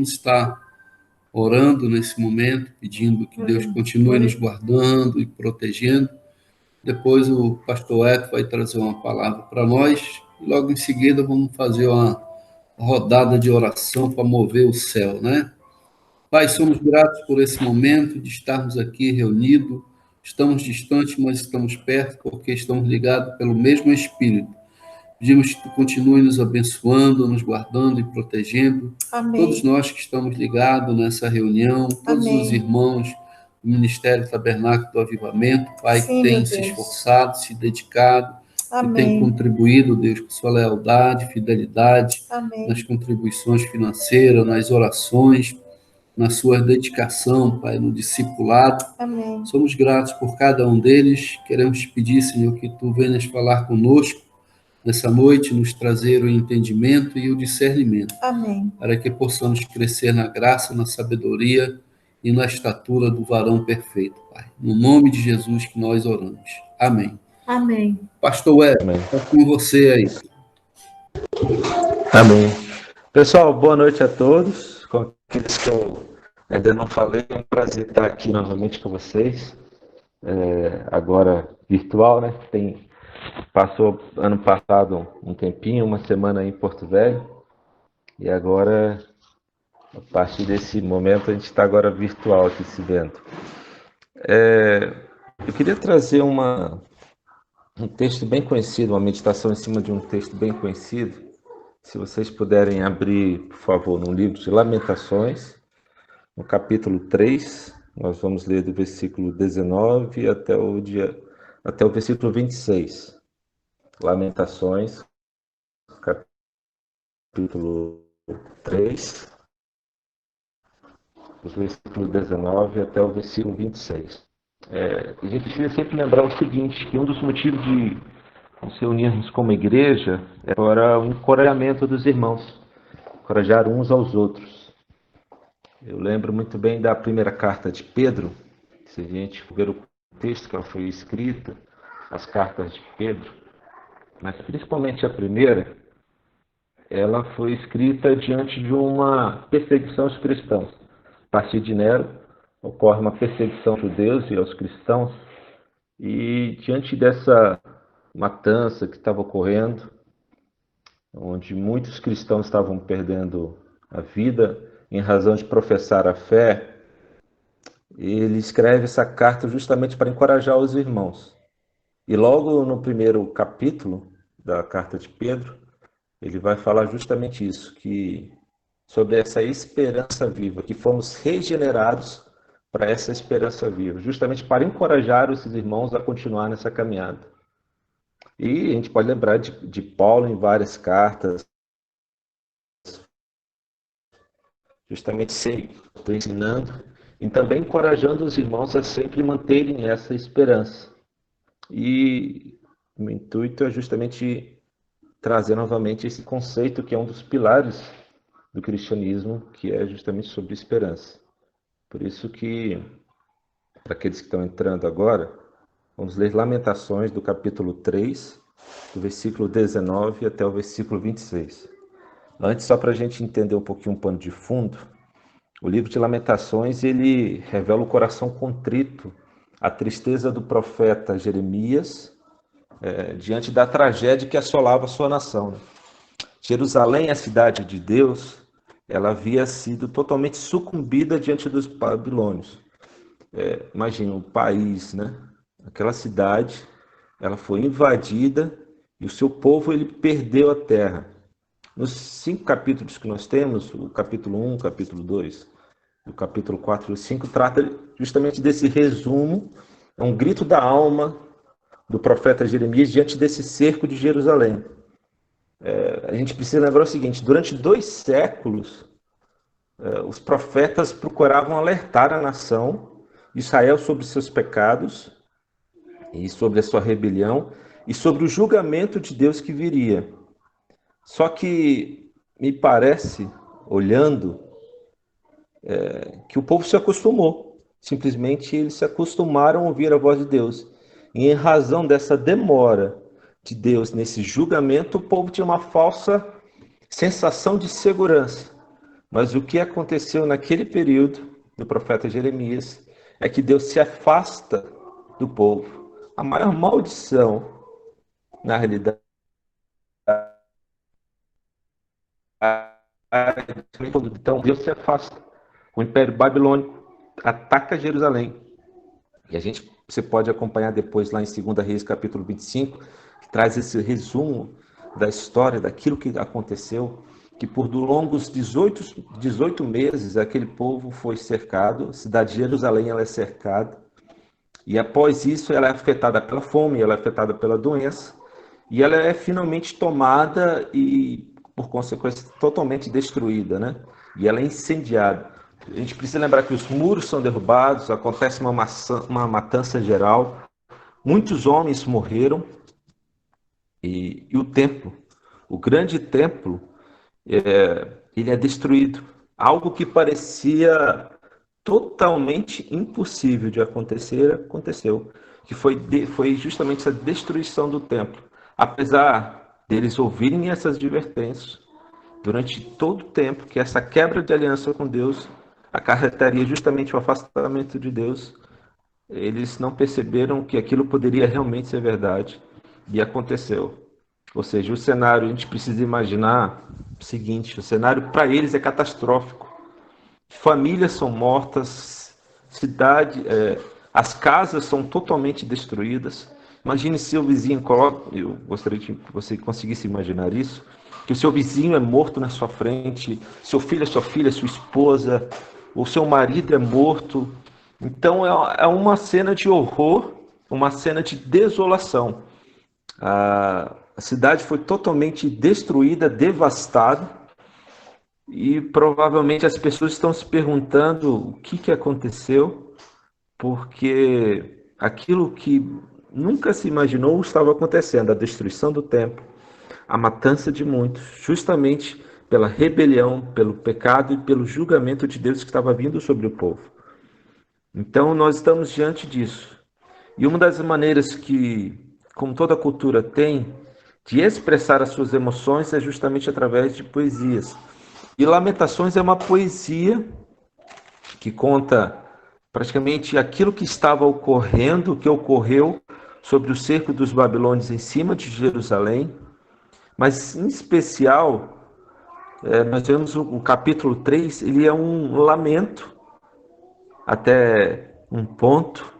vamos estar orando nesse momento, pedindo que Deus continue nos guardando e protegendo. Depois o pastor Eto vai trazer uma palavra para nós. E logo em seguida vamos fazer uma rodada de oração para mover o céu, né? Pai, somos gratos por esse momento de estarmos aqui reunidos. Estamos distantes, mas estamos perto, porque estamos ligados pelo mesmo Espírito. Pedimos que tu continue nos abençoando, nos guardando e protegendo. Amém. Todos nós que estamos ligados nessa reunião, todos Amém. os irmãos do Ministério Tabernáculo do Avivamento, Pai, Sim, que tem meu se Deus. esforçado, se dedicado, que tem Amém. contribuído, Deus, com sua lealdade, fidelidade, Amém. nas contribuições financeiras, nas orações, na sua dedicação, Pai, no discipulado. Amém. Somos gratos por cada um deles. Queremos te pedir, Senhor, que tu venhas falar conosco nessa noite, nos trazer o entendimento e o discernimento, Amém. para que possamos crescer na graça, na sabedoria e na estatura do varão perfeito, Pai. No nome de Jesus que nós oramos. Amém. Amém. Pastor Web, está com você aí. Amém. Pessoal, boa noite a todos. Com aqueles que eu ainda não falei, é um prazer estar aqui novamente com vocês. Agora virtual, né? Passou ano passado um tempinho, uma semana aí em Porto Velho. E agora, a partir desse momento, a gente está agora virtual aqui se vendo. Eu queria trazer um texto bem conhecido, uma meditação em cima de um texto bem conhecido. Se vocês puderem abrir, por favor, no livro de Lamentações, no capítulo 3, nós vamos ler do versículo 19 até o versículo 26. Lamentações, capítulo 3, do versículo 19 até o versículo 26. A gente precisa sempre lembrar o seguinte, que um dos motivos de nos reunirmos como igreja é para o encorajamento dos irmãos, encorajar uns aos outros. Eu lembro muito bem da primeira carta de Pedro, se a gente for ver o texto que ela foi escrita, as cartas de Pedro, mas principalmente a primeira, ela foi escrita diante de uma perseguição aos cristãos. A partir de Nero, ocorre uma perseguição aos judeus e aos cristãos, e diante dessa matança que estava ocorrendo, onde muitos cristãos estavam perdendo a vida em razão de professar a fé, ele escreve essa carta justamente para encorajar os irmãos. E logo no primeiro capítulo da carta de Pedro, ele vai falar justamente isso, sobre essa esperança viva, que fomos regenerados para essa esperança viva, justamente para encorajar os irmãos a continuar nessa caminhada. E a gente pode lembrar de Paulo em várias cartas, justamente sempre ensinando e também encorajando os irmãos a sempre manterem essa esperança. E o intuito é justamente trazer novamente esse conceito que é um dos pilares do cristianismo, que é justamente sobre esperança. Por isso que, para aqueles que estão entrando agora, vamos ler Lamentações do capítulo 3, do versículo 19 até o versículo 26. Antes, só para a gente entender um pouquinho o pano de fundo, o livro de Lamentações, ele revela o coração contrito, a tristeza do profeta Jeremias, diante da tragédia que assolava a sua nação. Jerusalém, a cidade de Deus, ela havia sido totalmente sucumbida diante dos babilônios. Imagina, o país, né? Aquela cidade, ela foi invadida e o seu povo ele perdeu a terra. Nos 5 capítulos que nós temos, o capítulo 1, o capítulo 2, o capítulo 4 e o 5, trata justamente desse resumo, é um grito da alma do profeta Jeremias diante desse cerco de Jerusalém. A gente precisa lembrar o seguinte, durante 2 séculos, os profetas procuravam alertar a nação de Israel sobre seus pecados e sobre a sua rebelião e sobre o julgamento de Deus que viria. Só que me parece, olhando, que o povo se acostumou. Simplesmente eles se acostumaram a ouvir a voz de Deus. E em razão dessa demora de Deus nesse julgamento, o povo tinha uma falsa sensação de segurança. Mas o que aconteceu naquele período do profeta Jeremias é que Deus se afasta do povo. A maior maldição, na realidade, então Deus se afasta. O Império Babilônico ataca Jerusalém. E você pode acompanhar depois lá em 2 Reis, capítulo 25, que traz esse resumo da história, daquilo que aconteceu, que por longos 18 meses aquele povo foi cercado, a cidade de Jerusalém ela é cercada, e após isso ela é afetada pela fome, ela é afetada pela doença, e ela é finalmente tomada e, por consequência, totalmente destruída, né? E ela é incendiada. A gente precisa lembrar que os muros são derrubados, acontece uma matança geral, muitos homens morreram, e o templo, o grande templo, ele é destruído. Algo que parecia totalmente impossível de acontecer, aconteceu. Que foi justamente essa destruição do templo. Apesar deles ouvirem essas advertências, durante todo o tempo que essa quebra de aliança com Deus acarretaria justamente o afastamento de Deus, eles não perceberam que aquilo poderia realmente ser verdade. E aconteceu. Ou seja, o cenário, a gente precisa imaginar o seguinte, o cenário para eles é catastrófico. Famílias são mortas, as casas são totalmente destruídas. Imagine se o vizinho coloca, eu gostaria que você conseguisse imaginar isso, que o seu vizinho é morto na sua frente, seu filho, sua filha, sua esposa, o seu marido é morto. Então é uma cena de horror, uma cena de desolação. A cidade foi totalmente destruída, devastada, e provavelmente as pessoas estão se perguntando o que aconteceu, porque aquilo que nunca se imaginou estava acontecendo, a destruição do templo, a matança de muitos, justamente pela rebelião, pelo pecado e pelo julgamento de Deus que estava vindo sobre o povo. Então nós estamos diante disso. E uma das maneiras que, como toda cultura tem, de expressar as suas emoções é justamente através de poesias. E Lamentações é uma poesia que conta praticamente aquilo que estava ocorrendo, que ocorreu sobre o cerco dos babilônios em cima de Jerusalém, mas em especial, nós vemos o capítulo 3, ele é um lamento até um ponto,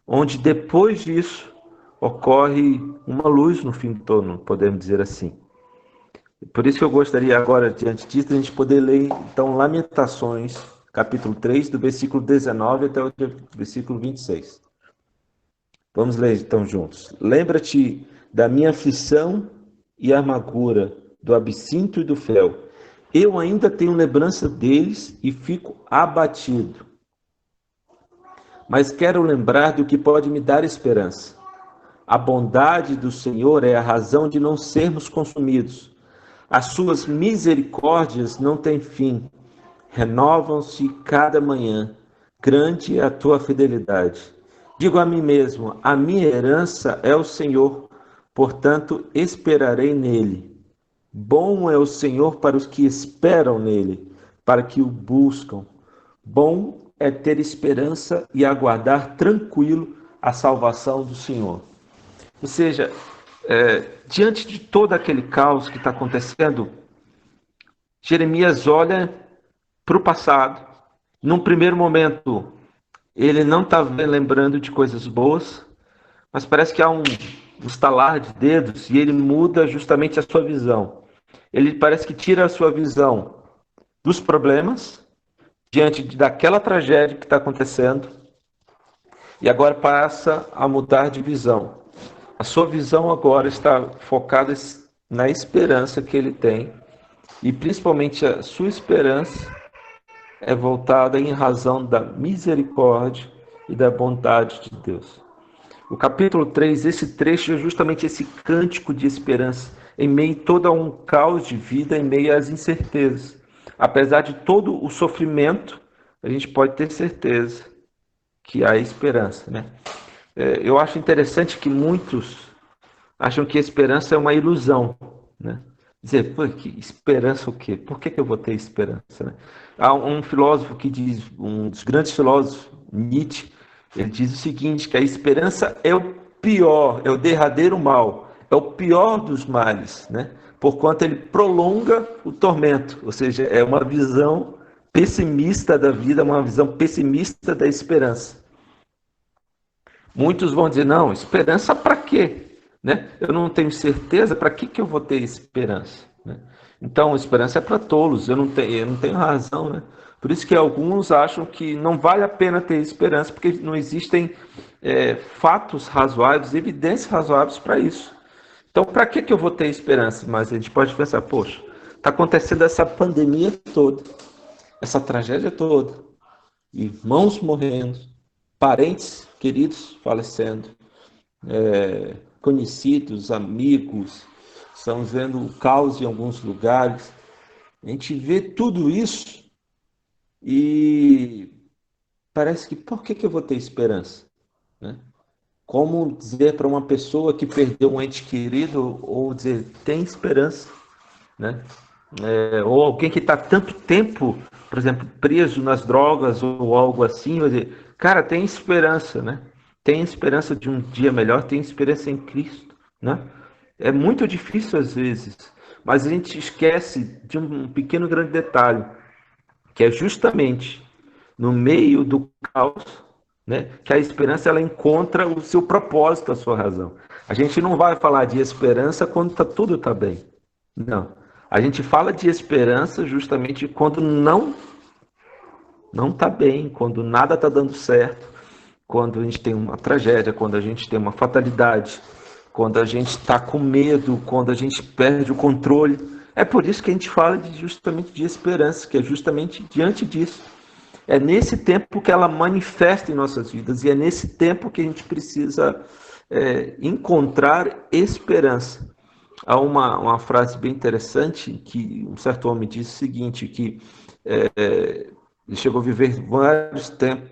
onde depois disso ocorre uma luz no fim do túnel, podemos dizer assim. Por isso que eu gostaria agora, diante disso, a gente poder ler, então, Lamentações, capítulo 3, do versículo 19 até o versículo 26. Vamos ler, então, juntos. Lembra-te da minha aflição e amargura, do absinto e do fel. Eu ainda tenho lembrança deles e fico abatido. Mas quero lembrar do que pode me dar esperança. A bondade do Senhor é a razão de não sermos consumidos. As suas misericórdias não têm fim, renovam-se cada manhã. Grande é a tua fidelidade. Digo a mim mesmo, a minha herança é o Senhor, portanto esperarei nele. Bom é o Senhor para os que esperam nele, para que o buscam. Bom é ter esperança e aguardar tranquilo a salvação do Senhor. Ou seja, diante de todo aquele caos que está acontecendo, Jeremias olha para o passado. Num primeiro momento, ele não está lembrando de coisas boas, mas parece que há um estalar de dedos e ele muda justamente a sua visão. Ele parece que tira a sua visão dos problemas, diante daquela tragédia que está acontecendo, e agora passa a mudar de visão. A sua visão agora está focada na esperança que ele tem, e principalmente a sua esperança é voltada em razão da misericórdia e da bondade de Deus. O capítulo 3, esse trecho é justamente esse cântico de esperança, em meio a todo um caos de vida, em meio às incertezas. Apesar de todo o sofrimento, a gente pode ter certeza que há esperança, né? Eu acho interessante que muitos acham que a esperança é uma ilusão, né? dizer, pô, que esperança o quê? Por que eu vou ter esperança, né? Há um filósofo que diz, um dos grandes filósofos, Nietzsche, ele diz o seguinte, que a esperança é o pior, é o derradeiro mal, é o pior dos males, né? Porquanto ele prolonga o tormento, ou seja, é uma visão pessimista da vida, uma visão pessimista da esperança. Muitos vão dizer, não, esperança para quê? Né? Eu não tenho certeza, para que eu vou ter esperança? Né? Então, esperança é para tolos, eu não tenho razão. Né? Por isso que alguns acham que não vale a pena ter esperança, porque não existem fatos razoáveis, evidências razoáveis para isso. Então, para que eu vou ter esperança? Mas a gente pode pensar, poxa, está acontecendo essa pandemia toda, essa tragédia toda, irmãos morrendo, parentes queridos falecendo, conhecidos, amigos, estamos vendo o caos em alguns lugares. A gente vê tudo isso e parece que por que eu vou ter esperança? Né? Como dizer para uma pessoa que perdeu um ente querido, ou dizer, tem esperança, né? Ou alguém que está tanto tempo, por exemplo, preso nas drogas ou algo assim, vai dizer, cara, tem esperança, né? Tem esperança de um dia melhor, tem esperança em Cristo, né? É muito difícil às vezes, mas a gente esquece de um pequeno grande detalhe, que é justamente no meio do caos, né, que a esperança ela encontra o seu propósito, a sua razão. A gente não vai falar de esperança quando tudo está bem. Não. A gente fala de esperança justamente quando não está bem, quando nada está dando certo, quando a gente tem uma tragédia, quando a gente tem uma fatalidade, quando a gente está com medo, quando a gente perde o controle. É por isso que a gente fala justamente de esperança, que é justamente diante disso. É nesse tempo que ela manifesta em nossas vidas e é nesse tempo que a gente precisa encontrar esperança. Há uma frase bem interessante que um certo homem disse o seguinte, que ele chegou a viver vários tempos,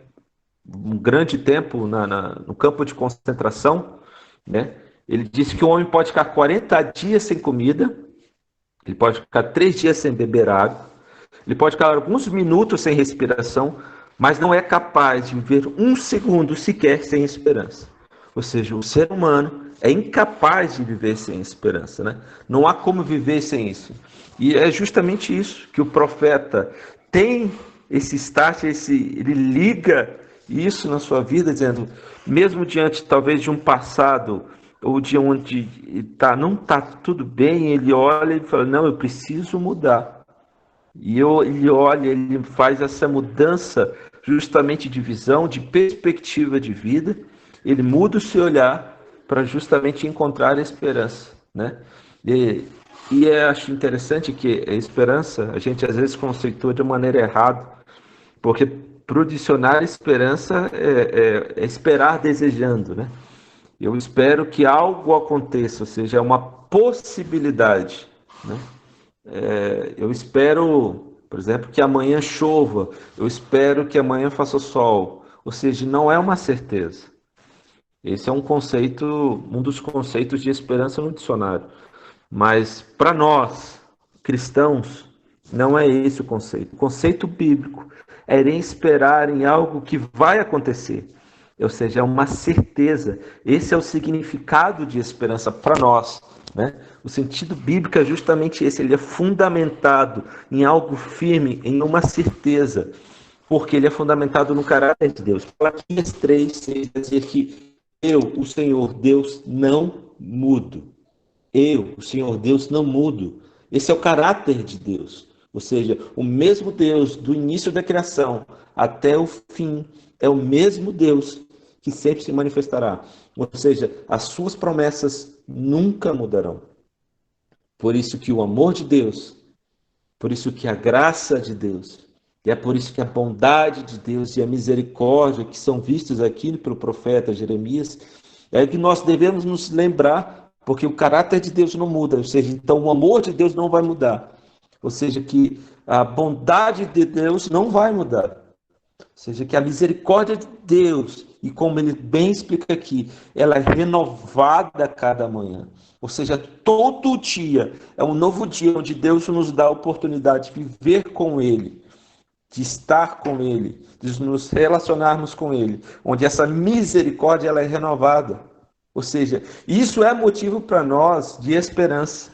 um grande tempo no campo de concentração, né? Ele disse que o homem pode ficar 40 dias sem comida, ele pode ficar 3 dias sem beber água, ele pode ficar alguns minutos sem respiração, mas não é capaz de viver um segundo sequer sem esperança. Ou seja, o ser humano é incapaz de viver sem esperança, né? Não há como viver sem isso. E é justamente isso que o profeta tem esse start, ele liga isso na sua vida, dizendo, mesmo diante talvez de um passado ou de onde não está tudo bem, ele olha e fala, não, eu preciso mudar. E ele olha, ele faz essa mudança justamente de visão, de perspectiva de vida, ele muda o seu olhar para justamente encontrar a esperança, né? E acho interessante que a esperança, a gente às vezes conceitua de maneira errada, porque para o dicionário esperança é esperar desejando, né? Eu espero que algo aconteça, ou seja, é uma possibilidade, né? Eu espero, por exemplo, que amanhã chova, eu espero que amanhã faça sol, ou seja, não é uma certeza. Esse é um dos conceitos de esperança no dicionário. Mas para nós, cristãos, não é esse o conceito. O conceito bíblico é em esperar em algo que vai acontecer. Ou seja, é uma certeza. Esse é o significado de esperança para nós. Né? O sentido bíblico é justamente esse. Ele é fundamentado em algo firme, em uma certeza. Porque ele é fundamentado no caráter de Deus. Malaquias 3:6 dizer que eu, o Senhor Deus, não mudo. Eu, o Senhor Deus, não mudo. Esse é o caráter de Deus. Ou seja, o mesmo Deus do início da criação até o fim é o mesmo Deus que sempre se manifestará. Ou seja, as suas promessas nunca mudarão. Por isso que o amor de Deus, por isso que a graça de Deus, e é por isso que a bondade de Deus e a misericórdia que são vistos aqui pelo profeta Jeremias, é que nós devemos nos lembrar, porque o caráter de Deus não muda, ou seja, então o amor de Deus não vai mudar. Ou seja, que a bondade de Deus não vai mudar. Ou seja, que a misericórdia de Deus, e como ele bem explica aqui, ela é renovada a cada manhã. Ou seja, todo dia é um novo dia onde Deus nos dá a oportunidade de viver com Ele, de estar com Ele, de nos relacionarmos com Ele, onde essa misericórdia ela é renovada. Ou seja, isso é motivo para nós de esperança.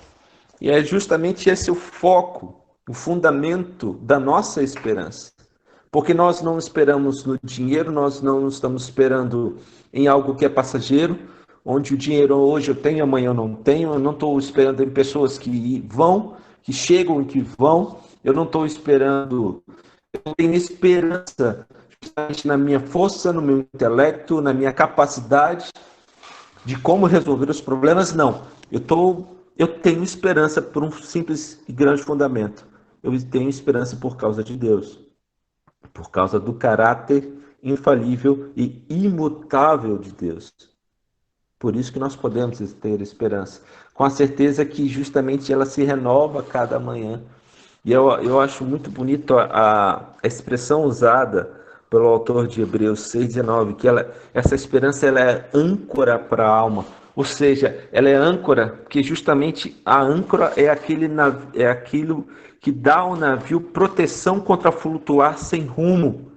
E é justamente esse o foco, o fundamento da nossa esperança. Porque nós não esperamos no dinheiro, nós não estamos esperando em algo que é passageiro, onde o dinheiro hoje eu tenho, amanhã eu não estou esperando em pessoas que vão, que chegam e que vão, eu não estou esperando, eu tenho esperança justamente na minha força, no meu intelecto, na minha capacidade de como resolver os problemas, não. Eu tenho esperança por um simples e grande fundamento. Eu tenho esperança por causa de Deus, por causa do caráter infalível e imutável de Deus. Por isso que nós podemos ter esperança, com a certeza que justamente ela se renova a cada manhã. E eu acho muito bonito a expressão usada pelo autor de Hebreus 6,19, que essa esperança ela é âncora para a alma. Ou seja, ela é âncora, porque justamente a âncora é aquilo que dá ao navio proteção contra flutuar sem rumo.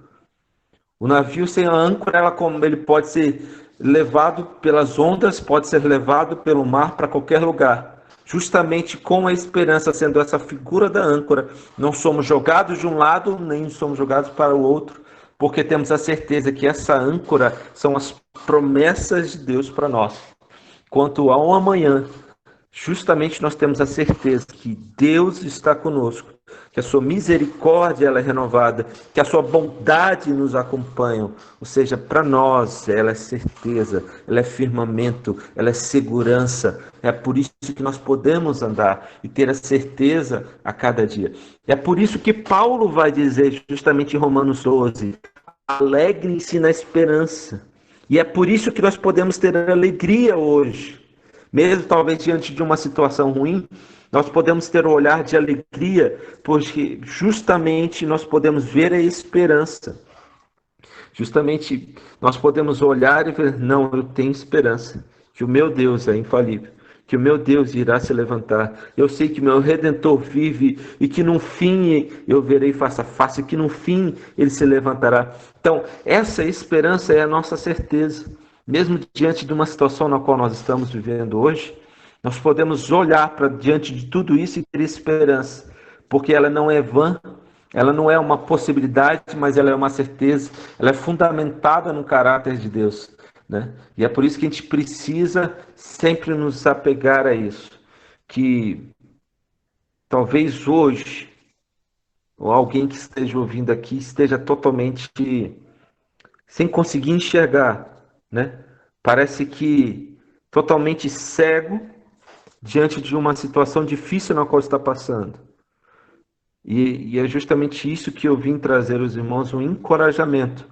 O navio sem a âncora, ele pode ser levado pelas ondas, pode ser levado pelo mar para qualquer lugar. Justamente com a esperança sendo essa figura da âncora, não somos jogados de um lado, nem somos jogados para o outro, porque temos a certeza que essa âncora são as promessas de Deus para nós. Quanto ao amanhã, justamente nós temos a certeza que Deus está conosco, que a sua misericórdia ela é renovada, que a sua bondade nos acompanha. Ou seja, para nós ela é certeza, ela é firmamento, ela é segurança. É por isso que nós podemos andar e ter a certeza a cada dia. É por isso que Paulo vai dizer justamente em Romanos 12, alegrem-se na esperança. E é por isso que nós podemos ter alegria hoje. Mesmo talvez diante de uma situação ruim, nós podemos ter um olhar de alegria, porque justamente nós podemos ver a esperança. Justamente nós podemos olhar e ver, não, eu tenho esperança, que o meu Deus é infalível, que o meu Deus irá se levantar. Eu sei que o meu Redentor vive e que no fim eu verei face a face, que no fim ele se levantará. Então, essa esperança é a nossa certeza. Mesmo diante de uma situação na qual nós estamos vivendo hoje, nós podemos olhar para diante de tudo isso e ter esperança, porque ela não é vã, ela não é uma possibilidade, mas ela é uma certeza, ela é fundamentada no caráter de Deus, né? E é por isso que a gente precisa sempre nos apegar a isso, que talvez hoje, ou alguém que esteja ouvindo aqui, esteja totalmente sem conseguir enxergar, né? Parece que totalmente cego diante de uma situação difícil na qual está passando. E é justamente isso que eu vim trazer aos irmãos, um encorajamento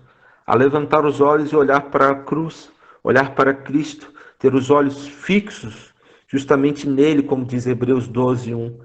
a levantar os olhos e olhar para a cruz, olhar para Cristo, ter os olhos fixos justamente nele, como diz Hebreus 12:1,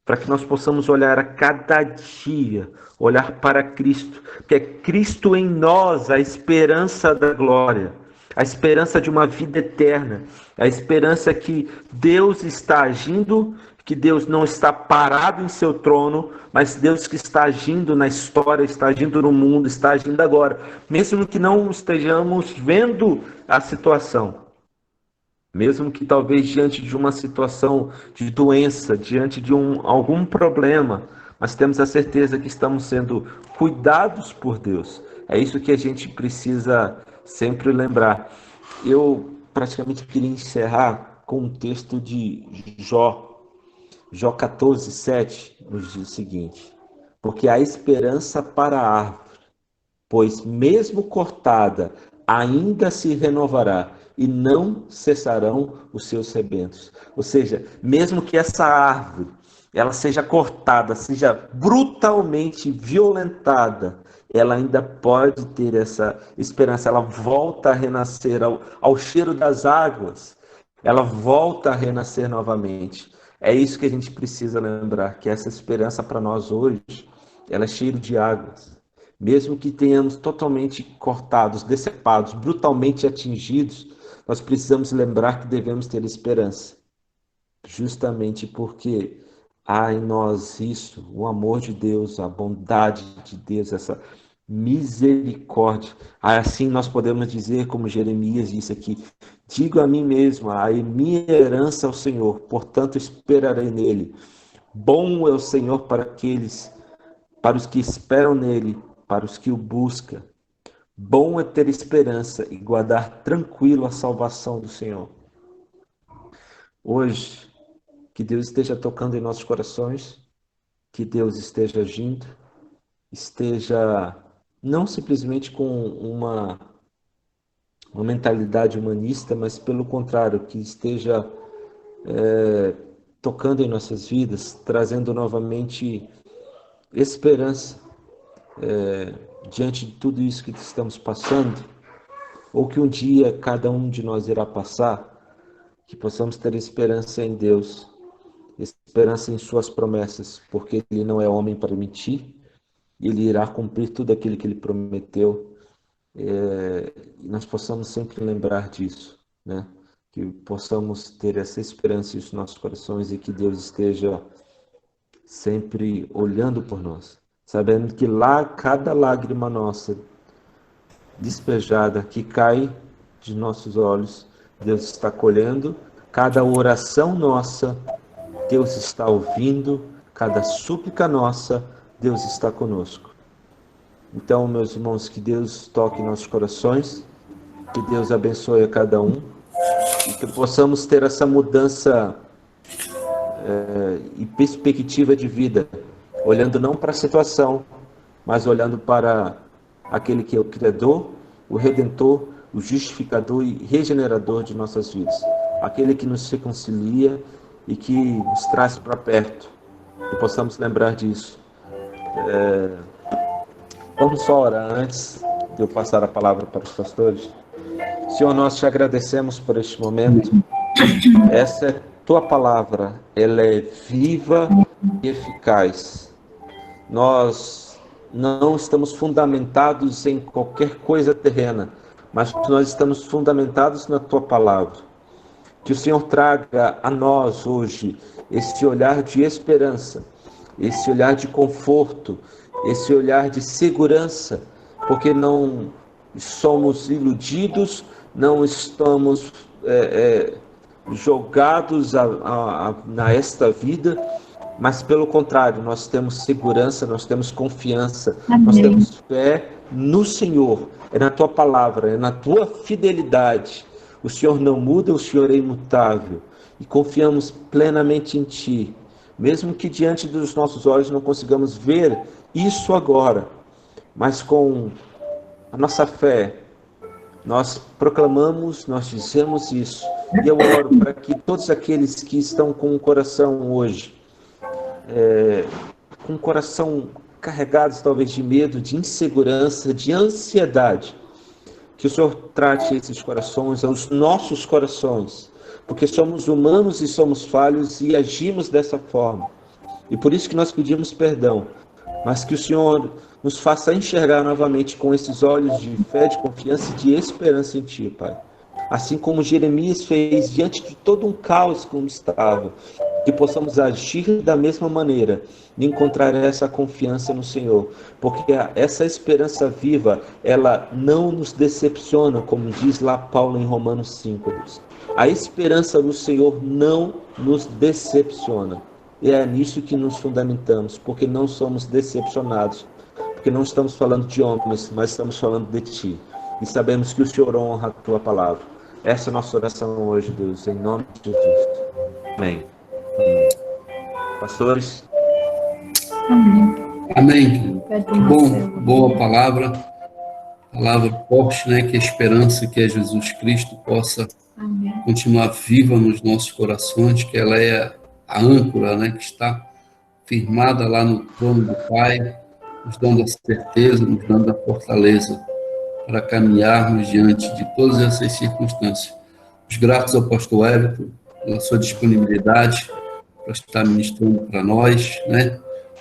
para que nós possamos olhar a cada dia, olhar para Cristo, que é Cristo em nós, a esperança da glória, a esperança de uma vida eterna, a esperança que Deus está agindo, que Deus não está parado em seu trono, mas Deus que está agindo na história, está agindo no mundo, está agindo agora, mesmo que não estejamos vendo a situação. Mesmo que talvez diante de uma situação de doença, diante de algum problema, mas temos a certeza que estamos sendo cuidados por Deus. É isso que a gente precisa sempre lembrar. Eu praticamente queria encerrar com um texto de Jó. Jó 14:7 nos diz o seguinte: porque há esperança para a árvore, pois mesmo cortada, ainda se renovará, e não cessarão os seus rebentos. Ou seja, mesmo que essa árvore ela seja cortada, seja brutalmente violentada, ela ainda pode ter essa esperança, ela volta a renascer ao cheiro das águas, ela volta a renascer novamente. É isso que a gente precisa lembrar, que essa esperança para nós hoje, ela é cheia de águas. mesmo que tenhamos totalmente cortados, decepados, brutalmente atingidos, nós precisamos lembrar que devemos ter esperança, justamente porque há em nós isso, o amor de Deus, a bondade de Deus, essa misericórdia. Assim nós podemos dizer, como Jeremias disse aqui: digo a mim mesmo, a minha herança ao Senhor, portanto esperarei nele. Bom é o Senhor para os que esperam nele, para os que o buscam. Bom é ter esperança e guardar tranquilo a salvação do Senhor. Hoje, que Deus esteja tocando em nossos corações, que Deus esteja agindo, esteja não simplesmente com uma mentalidade humanista, mas pelo contrário, que esteja tocando em nossas vidas, trazendo novamente esperança diante de tudo isso que estamos passando, ou que um dia cada um de nós irá passar, que possamos ter esperança em Deus, esperança em suas promessas, porque Ele não é homem para mentir, e Ele irá cumprir tudo aquilo que Ele prometeu, e nós possamos sempre lembrar disso, né? Que possamos ter essa esperança em nossos corações e que Deus esteja sempre olhando por nós, sabendo que lá cada lágrima nossa despejada que cai de nossos olhos, Deus está colhendo, cada oração nossa, Deus está ouvindo, cada súplica nossa, Deus está conosco. Então, meus irmãos, que Deus toque em nossos corações, que Deus abençoe a cada um e que possamos ter essa mudança e perspectiva de vida, olhando não para a situação, mas olhando para aquele que é o Criador, o Redentor, o Justificador e Regenerador de nossas vidas, aquele que nos reconcilia e que nos traz para perto, que possamos lembrar disso. Vamos só orar antes de eu passar a palavra para os pastores. Senhor, nós te agradecemos por este momento. Essa é tua palavra, ela é viva e eficaz. Nós não estamos fundamentados em qualquer coisa terrena, mas nós estamos fundamentados na tua palavra. Que o Senhor traga a nós hoje esse olhar de esperança, esse olhar de conforto, esse olhar de segurança, porque não somos iludidos, não estamos jogados na esta vida, mas pelo contrário, nós temos segurança, nós temos confiança, Amém. Nós temos fé no Senhor, é na tua palavra, é na tua fidelidade. O Senhor não muda, o Senhor é imutável e confiamos plenamente em ti, mesmo que diante dos nossos olhos não consigamos ver isso agora, mas com a nossa fé, nós proclamamos, nós dizemos isso. E eu oro para que todos aqueles que estão com o coração hoje, com o coração carregados talvez de medo, de insegurança, de ansiedade, que o Senhor trate esses corações, aos nossos corações, porque somos humanos e somos falhos e agimos dessa forma. E por isso que nós pedimos perdão, mas que o Senhor nos faça enxergar novamente com esses olhos de fé, de confiança e de esperança em Ti, Pai. Assim como Jeremias fez diante de todo um caos como estava, que possamos agir da mesma maneira e encontrar essa confiança no Senhor, porque essa esperança viva, ela não nos decepciona, como diz lá Paulo em Romanos 5. A esperança no Senhor não nos decepciona. E é nisso que nos fundamentamos, porque não somos decepcionados, porque não estamos falando de homens, mas estamos falando de Ti. E sabemos que o Senhor honra a Tua palavra. Essa é a nossa oração hoje, Deus, em nome de Jesus. Amém. Pastores? Amém. Amém. Que bom, boa palavra forte, né? Que a esperança que é Jesus Cristo possa continuar viva nos nossos corações, que ela é a âncora, né? Que está firmada lá no trono do Pai, nos dando a certeza, nos dando a fortaleza para caminharmos diante de todas essas circunstâncias. Os gratos ao pastor Everton pela sua disponibilidade para estar ministrando para nós, né?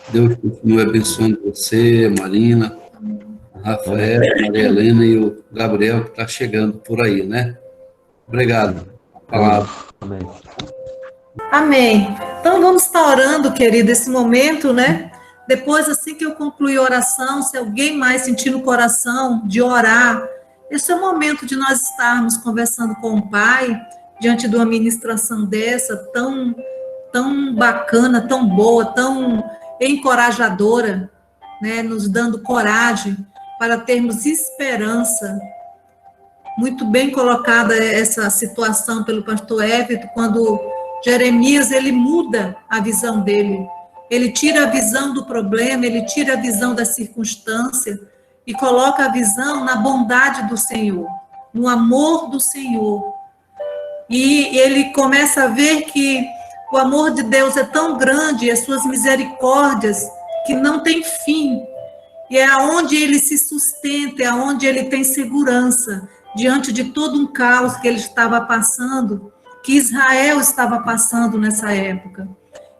Deus continue abençoando você, Marina, Rafael, Maria Helena e o Gabriel, que está chegando por aí, né? Obrigado. Palavra. Amém. Amém. Então vamos estar orando, querido, esse momento, né? Depois, assim que eu concluir a oração, se alguém mais sentir no coração de orar, esse é o momento de nós estarmos conversando com o Pai, diante de uma ministração dessa, tão bacana, tão boa, tão encorajadora, né? Nos dando coragem para termos esperança. Muito bem colocada essa situação pelo pastor Everton, quando Jeremias, ele muda a visão dele. Ele tira a visão do problema, ele tira a visão da circunstância e coloca a visão na bondade do Senhor, no amor do Senhor. E ele começa a ver que o amor de Deus é tão grande, as suas misericórdias, que não tem fim. E é aonde ele se sustenta, é aonde ele tem segurança, diante de todo um caos que ele estava passando, que Israel estava passando nessa época.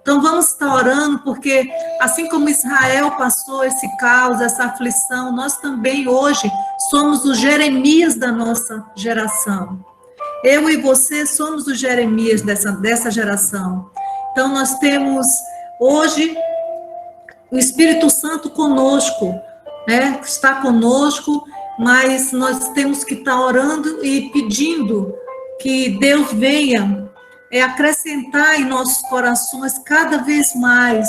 Então vamos estar orando, porque assim como Israel passou esse caos, essa aflição, nós também hoje somos os Jeremias da nossa geração. Eu e você somos os Jeremias dessa geração. Então nós temos hoje o Espírito Santo conosco, né? Está conosco, mas nós temos que estar orando e pedindo que Deus venha acrescentar em nossos corações cada vez mais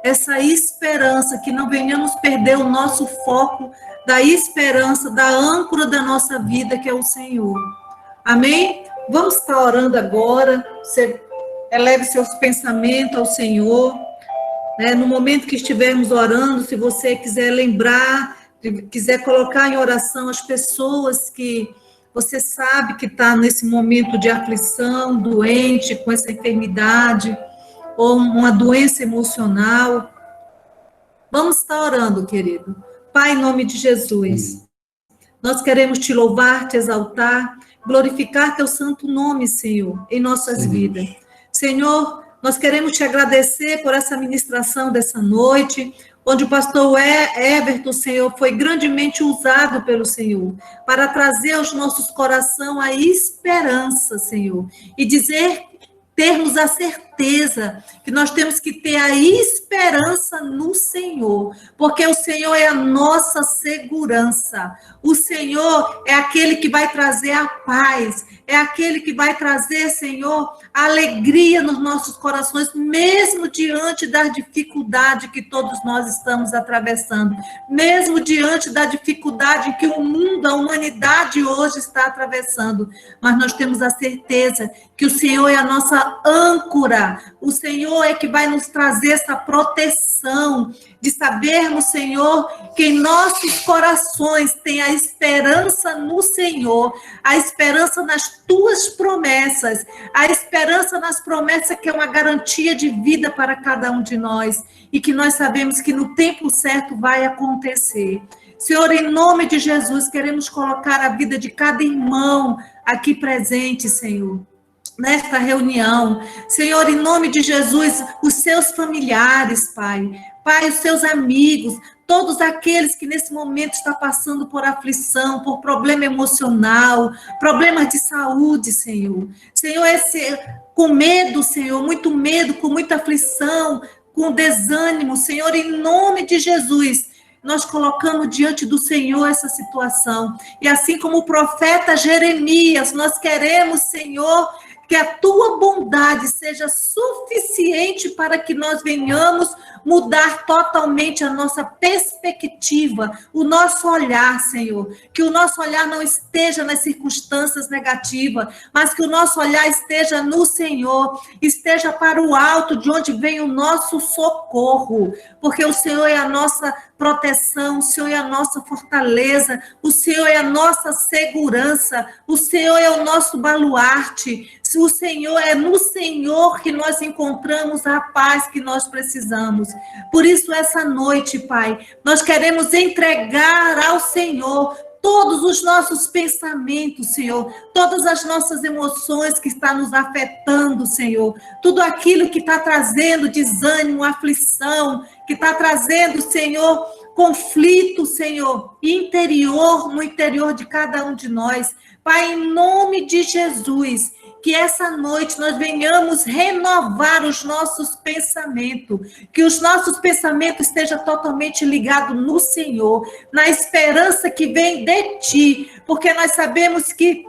essa esperança, que não venhamos perder o nosso foco da esperança, da âncora da nossa vida, que é o Senhor. Amém? Vamos estar orando agora. Você eleve seus pensamentos ao Senhor. Né? No momento que estivermos orando, se você quiser lembrar, quiser colocar em oração as pessoas que você sabe que está nesse momento de aflição, doente, com essa enfermidade, ou uma doença emocional. Vamos estar orando, querido. Pai, em nome de Jesus, nós queremos te louvar, te exaltar, glorificar teu santo nome, Senhor, em nossas vidas. Senhor, nós queremos te agradecer por essa ministração dessa noite, onde o pastor Everton, Senhor, foi grandemente usado pelo Senhor, para trazer aos nossos corações a esperança, Senhor, e termos a certeza que nós temos que ter a esperança no Senhor, porque o Senhor é a nossa segurança, o Senhor é aquele que vai trazer a paz, é aquele que vai trazer, Senhor, a alegria nos nossos corações, mesmo diante da dificuldade que todos nós estamos atravessando, mesmo diante da dificuldade que o mundo, a humanidade hoje está atravessando, mas nós temos a certeza que o Senhor é a nossa âncora, o Senhor é que vai nos trazer essa proteção, de sabermos, Senhor, que em nossos corações tem a esperança no Senhor, a esperança nas tuas promessas, a esperança nas promessas que é uma garantia de vida para cada um de nós, e que nós sabemos que no tempo certo vai acontecer. Senhor, em nome de Jesus, queremos colocar a vida de cada irmão aqui presente, Senhor, nesta reunião. Senhor, em nome de Jesus, os seus familiares, Pai, os seus amigos, todos aqueles que nesse momento estão passando por aflição, por problema emocional, problemas de saúde, Senhor. Senhor, com medo, Senhor, muito medo, com muita aflição, com desânimo, Senhor, em nome de Jesus, nós colocamos diante do Senhor essa situação. E assim como o profeta Jeremias, nós queremos, Senhor, que a tua bondade seja suficiente para que nós venhamos mudar totalmente a nossa perspectiva, o nosso olhar, Senhor. Que o nosso olhar não esteja nas circunstâncias negativas, mas que o nosso olhar esteja no Senhor, esteja para o alto, de onde vem o nosso socorro, porque o Senhor é a nossa proteção, o Senhor é a nossa fortaleza, o Senhor é a nossa segurança, o Senhor é o nosso baluarte. O Senhor, é no Senhor que nós encontramos a paz que nós precisamos. Por isso, essa noite, Pai, nós queremos entregar ao Senhor todos os nossos pensamentos, Senhor, todas as nossas emoções que estão nos afetando, Senhor, tudo aquilo que está trazendo desânimo, aflição, que está trazendo, Senhor, conflito, Senhor, interior, no interior de cada um de nós. Pai, em nome de Jesus, que essa noite nós venhamos renovar os nossos pensamentos, que os nossos pensamentos estejam totalmente ligados no Senhor, na esperança que vem de Ti, porque nós sabemos que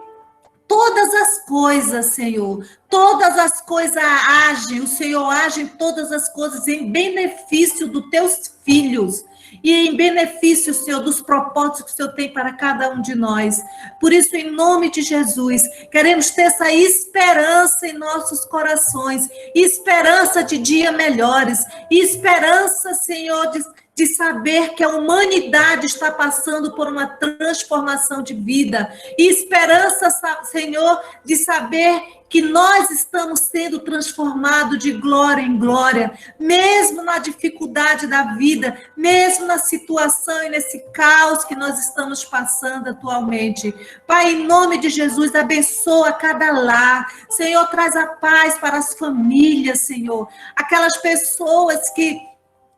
todas as coisas, Senhor, todas as coisas agem, o Senhor age em todas as coisas em benefício dos Teus filhos, e em benefício, Senhor, dos propósitos que o Senhor tem para cada um de nós. Por isso, em nome de Jesus, queremos ter essa esperança em nossos corações, esperança de dias melhores, esperança, Senhor, de saber que a humanidade está passando por uma transformação de vida, e esperança, Senhor, de saber que nós estamos sendo transformados de glória em glória, mesmo na dificuldade da vida, mesmo na situação e nesse caos que nós estamos passando atualmente. Pai, em nome de Jesus, abençoa cada lar. Senhor, traz a paz para as famílias, Senhor. Aquelas pessoas que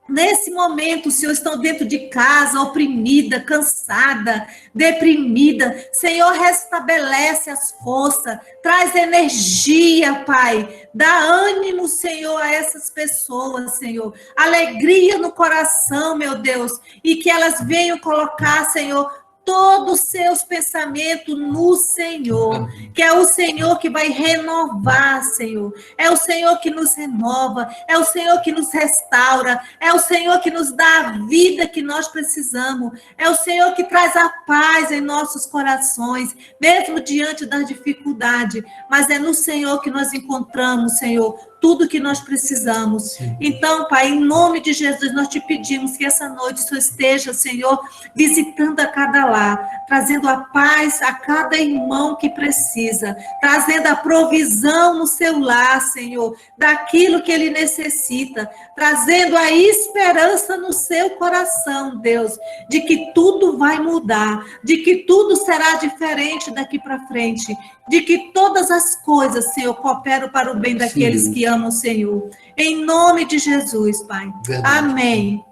nesse momento, Senhor, estão dentro de casa, oprimida, cansada, deprimida. Senhor, restabelece as forças, traz energia, Pai. Dá ânimo, Senhor, a essas pessoas, Senhor. Alegria no coração, meu Deus. E que elas venham colocar, Senhor, todos os seus pensamentos no Senhor, que é o Senhor que vai renovar, Senhor. É o Senhor que nos renova, é o Senhor que nos restaura, é o Senhor que nos dá a vida que nós precisamos, é o Senhor que traz a paz em nossos corações, mesmo diante das dificuldades, mas é no Senhor que nós encontramos, Senhor, tudo que nós precisamos. Então, Pai, em nome de Jesus, nós te pedimos que essa noite o Senhor esteja, Senhor, visitando a cada lar, trazendo a paz a cada irmão que precisa, trazendo a provisão no seu lar, Senhor, daquilo que ele necessita, trazendo a esperança no seu coração, Deus, de que tudo vai mudar, de que tudo será diferente daqui para frente, de que todas as coisas, Senhor, cooperam para o bem daqueles que amam o Senhor. Em nome de Jesus, Pai. Verdade. Amém.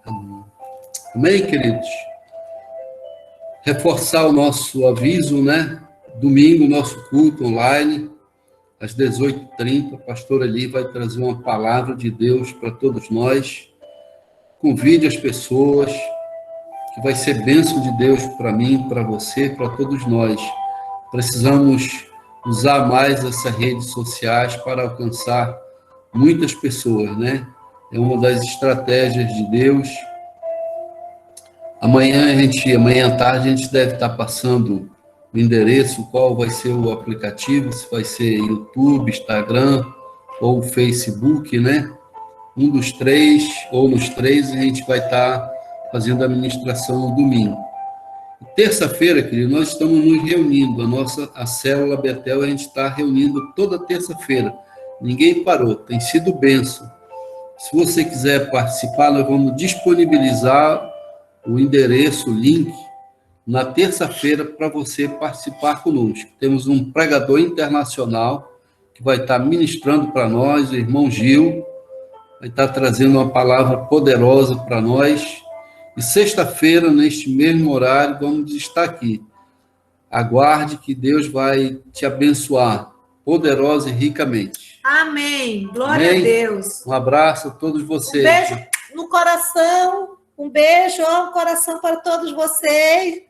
Amém, queridos? Reforçar o nosso aviso, né? Domingo, nosso culto online, às 18h30, a pastora Eli vai trazer uma palavra de Deus para todos nós. Convide as pessoas, que vai ser bênção de Deus para mim, para você, para todos nós. Precisamos usar mais essas redes sociais para alcançar muitas pessoas, né? É uma das estratégias de Deus. Amanhã à tarde, a gente deve estar passando o endereço, qual vai ser o aplicativo, se vai ser YouTube, Instagram ou Facebook, né? Um dos três, ou nos três, a gente vai estar fazendo a ministração no domingo. Terça-feira, querido, nós estamos nos reunindo, a célula Betel, a gente está reunindo toda terça-feira. Ninguém parou, tem sido bênção. Se você quiser participar, nós vamos disponibilizar o endereço, o link, na terça-feira para você participar conosco. Temos um pregador internacional que vai estar ministrando para nós, o irmão Gil, vai estar trazendo uma palavra poderosa para nós. E sexta-feira, neste mesmo horário, vamos estar aqui. Aguarde que Deus vai te abençoar poderosa e ricamente. Amém. Glória Amém? a Deus. Um abraço a todos vocês. Um beijo no coração, um beijo no coração para todos vocês.